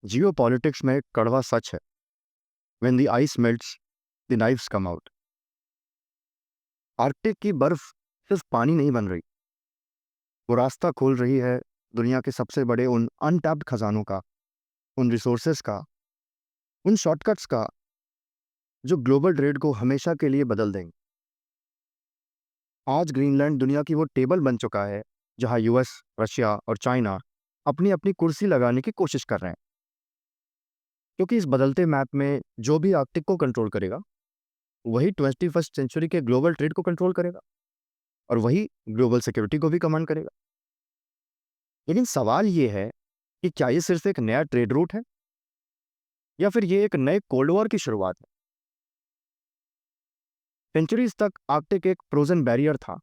Geopolitics में एक कड़वा सच है। When the ice melts the knifes come out. Arctic की बर्फ सिर्फ पानी नहीं बन रही, वो रास्ता खोल रही है दुनिया के सबसे बड़े उन अनटैप्ड खजानों का, उन रिसोर्सेस का, उन शॉर्टकट्स का जो ग्लोबल ट्रेड को हमेशा के लिए बदल देंगे। आज ग्रीनलैंड दुनिया की वो टेबल बन चुका है जहां यूएस, रशिया और चाइना अपनी अपनी कुर्सी लगाने की कोशिश कर रहे हैं, क्योंकि इस बदलते मैप में जो भी आर्कटिक को कंट्रोल करेगा वही 21st सेंचुरी के ग्लोबल ट्रेड को कंट्रोल करेगा और वही ग्लोबल सिक्योरिटी को भी कमांड करेगा। लेकिन सवाल ये है कि क्या ये सिर्फ एक नया ट्रेड रूट है या फिर ये एक नए कोल्ड वॉर की शुरुआत है। सेंचुरीज तक आर्कटिक एक फ्रोजन बैरियर था।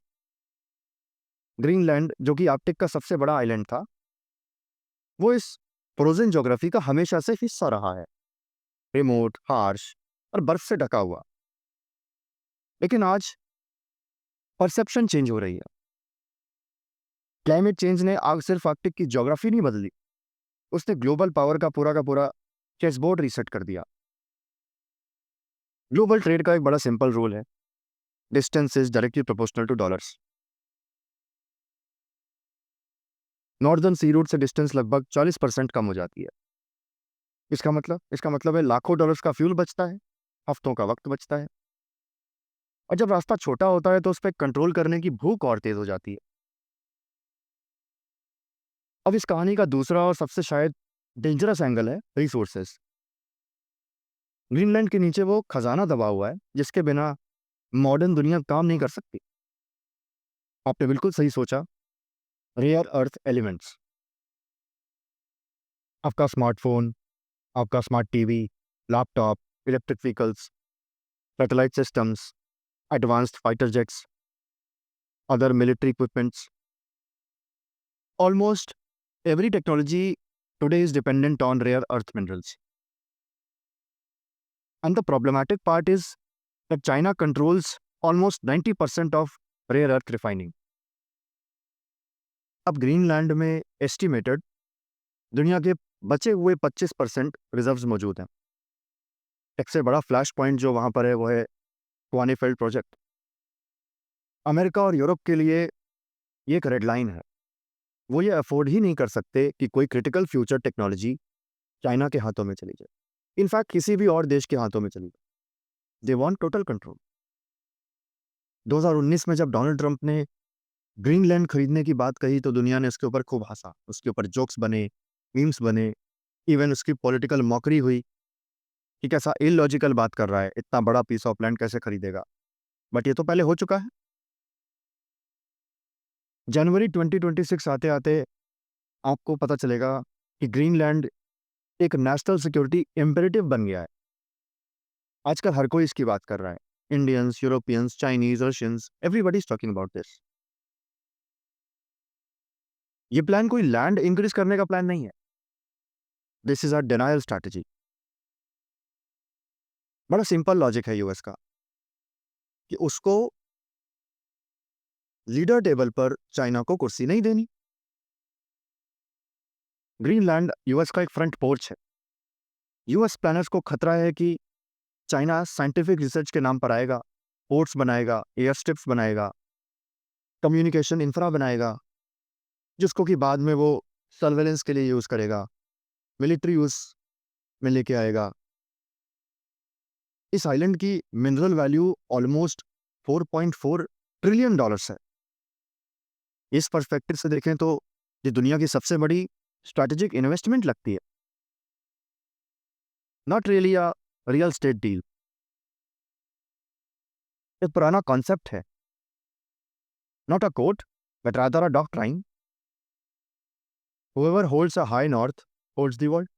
ग्रीनलैंड, जो कि आर्कटिक का सबसे बड़ा आइलैंड था, वो इस फ्रोजन ज्योग्राफी का हमेशा से हिस्सा रहा है, रिमोट, हार्श और बर्फ से ढका हुआ। लेकिन आज परसेप्शन चेंज हो रही है। क्लाइमेट चेंज ने आग सिर्फ आर्कटिक की ज्योग्राफी नहीं बदली, उसने ग्लोबल पावर का पूरा चेसबोर्ड रीसेट कर दिया। ग्लोबल ट्रेड का एक बड़ा सिंपल रूल है, distance is directly proportional to dollars. Northern sea route से डिस्टेंस लगभग 40% कम हो जाती है। इसका मतलब है लाखों डॉलर्स का फ्यूल बचता है, हफ्तों का वक्त बचता है। और जब रास्ता छोटा होता है तो उस पर कंट्रोल करने की भूख और तेज हो जाती है। अब इस कहानी का दूसरा और सबसे शायद डेंजरस एंगल है रिसोर्सेस। ग्रीनलैंड के नीचे वो खजाना दबा हुआ है जिसके बिना मॉडर्न दुनिया काम नहीं कर सकती। आपने बिल्कुल सही सोचा, रेयर अर्थ एलिमेंट्स। आपका स्मार्टफोन, आपका smart TV, laptop, electric vehicles, satellite systems, advanced fighter jets, other military equipments, almost every technology today is dependent on rare earth minerals. And the problematic part is that China controls almost 90% of rare earth refining. अब Greenland में estimated दुनिया के बचे हुए 25% reserves मौजूद हैं। सबसे बड़ा फ्लैश पॉइंट जो वहां पर है वो है क्वानीफील्ड प्रोजेक्ट। अमेरिका और यूरोप के लिए ये एक रेड लाइन है। वो ये अफोर्ड ही नहीं कर सकते कि कोई क्रिटिकल फ्यूचर टेक्नोलॉजी चाइना के हाथों में चली जाए, इनफैक्ट किसी भी और देश के हाथों में चली जाए। They want total control. 2019 में जब डोनाल्ड ट्रंप ने ग्रीनलैंड खरीदने की बात कही तो दुनिया ने उसके ऊपर खूब हंसा, उसके ऊपर जोक्स बने, मीम्स बने, इवन उसकी पॉलिटिकल मॉकरी हुई कि कैसा इलॉजिकल बात कर रहा है, इतना बड़ा पीस ऑफ लैंड कैसे खरीदेगा। बट ये तो पहले हो चुका है। जनवरी 2026 आते आते आपको पता चलेगा कि ग्रीनलैंड एक नेशनल सिक्योरिटी इम्पेरेटिव बन गया है। आजकल हर कोई इसकी बात कर रहा है, Indians, Europeans, Chinese, Russians, everybody is talking about this. ये प्लान कोई लैंड इंक्रीज करने का प्लान नहीं है, this is a denial strategy. बड़ा सिंपल लॉजिक है यूएस का कि उसको लीडर टेबल पर चाइना को कुर्सी नहीं देनी। ग्रीनलैंड यूएस का एक फ्रंट पोर्च है। यूएस प्लानर्स को खतरा है कि चाइना साइंटिफिक रिसर्च के नाम पर आएगा, पोर्ट्स बनाएगा, एयर स्ट्रिप्स बनाएगा, कम्युनिकेशन इंफ्रा बनाएगा, जिसको कि बाद में वो सर्वेलेंस के लिए यूज करेगा, मिलिट्री यूज में लेके आएगा। इस आइलैंड की mineral value almost 4.4 trillion dollars है। इस पर्सपेक्टिव से देखें तो ये दुनिया की सबसे बड़ी स्ट्रैटेजिक इन्वेस्टमेंट लगती है, not really a real estate deal. एक पुराना कॉन्सेप्ट है, not a quote but rather a doctrine, whoever holds a high north holds the world।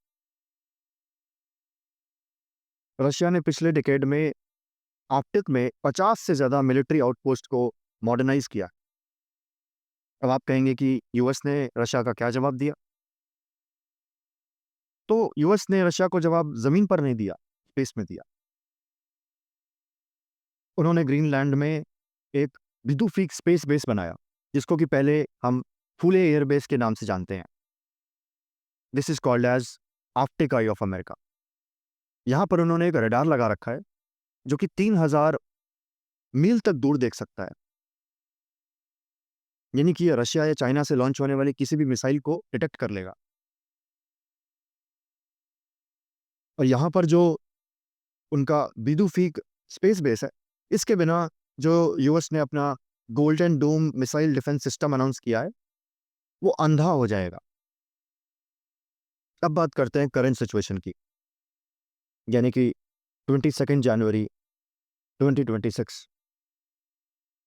Russia ने पिछले डिकेड में आर्कटिक में 50 से ज्यादा मिलिट्री आउटपोस्ट को मॉडर्नाइज किया। अब आप कहेंगे कि यूएस ने रशिया का क्या जवाब दिया? तो यूएस ने रशिया को जवाब जमीन पर नहीं दिया, स्पेस में दिया। उन्होंने ग्रीनलैंड में एक विदुफिक स्पेस बेस बनाया, जिसको कि पहले हम फूले एयर बेस के नाम से जानते हैं। This is called as Arctic eye of America. यहाँ पर उन्होंने एक रडार लगा रखा है जो कि 3000 मील तक दूर देख सकता है। यानी कि ये रशिया या चाइना से लॉन्च होने वाली किसी भी मिसाइल को डिटेक्ट कर लेगा। और यहाँ पर जो उनका बिदुफीक स्पेस बेस है, इसके बिना जो यूएस ने अपना golden dome missile defence system announce किया है, वो अंधा हो जाएगा। अब बात करते हैं करंट सिचुएशन की, यानी कि 22 जनवरी 2026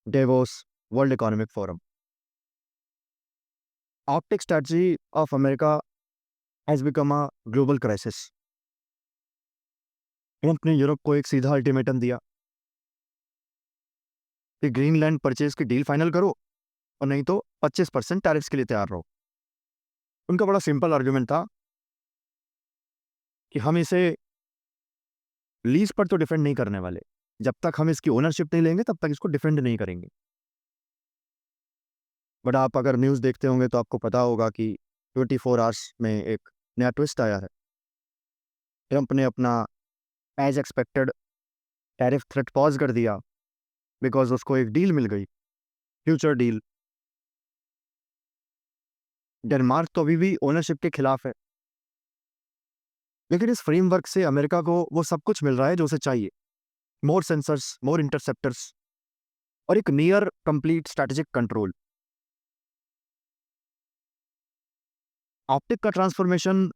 Davos World Economic Forum. Arctic strategy of America has become a global crisis. Trump ने यूरोप को एक सीधा अल्टीमेटम दिया कि ग्रीनलैंड परचेज की डील फाइनल करो और नहीं तो 25% टैरिफ्स के लिए तैयार रहो। उनका बड़ा सिंपल आर्गुमेंट था कि हम इसे लीज पर तो डिफेंड नहीं करने वाले, जब तक हम इसकी ओनरशिप नहीं लेंगे तब तक इसको डिफेंड नहीं करेंगे। बट आप अगर न्यूज़ देखते होंगे तो आपको पता होगा कि 24 आवर्स में एक नया ट्विस्ट आया है। ट्रंप ने अपना as expected tariff threat pause कर दिया बिकॉज उसको एक डील मिल गई, फ्यूचर डील। डेनमार्क तो अभी भी ओनरशिप के खिलाफ है, लेकिन इस फ्रेमवर्क से अमेरिका को वो सब कुछ मिल रहा है जो उसे चाहिए। मोर सेंसर्स, मोर इंटरसेप्टर्स और एक near complete strategic control. Optic का ट्रांसफॉर्मेशन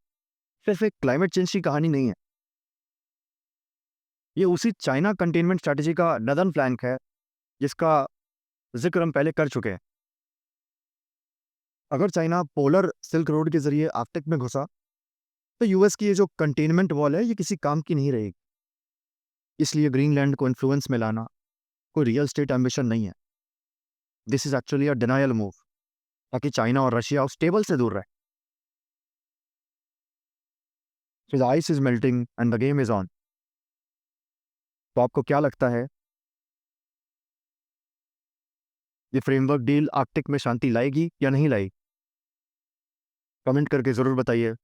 सिर्फ एक क्लाइमेट चेंज की कहानी नहीं है, ये उसी चाइना कंटेनमेंट स्ट्रैटेजी का नदन फ्लैंक है जिसका जिक्र हम पहले कर चुके हैं। अगर चाइना पोलर सिल्क रोड के जरिए आर्कटिक में घुसा तो यूएस की ये जो कंटेनमेंट वॉल है ये किसी काम की नहीं रहेगी। इसलिए ग्रीनलैंड को इन्फ्लुएंस में लाना कोई रियल स्टेट एम्बिशन नहीं है। This is actually a denial move, ताकि चाइना और रशिया उस टेबल से दूर रहे। The ice is melting and the game is on. तो आपको क्या लगता है, ये फ्रेमवर्क डील आर्कटिक में शांति लाएगी या नहीं लाएगी? कमेंट करके ज़रूर बताइए।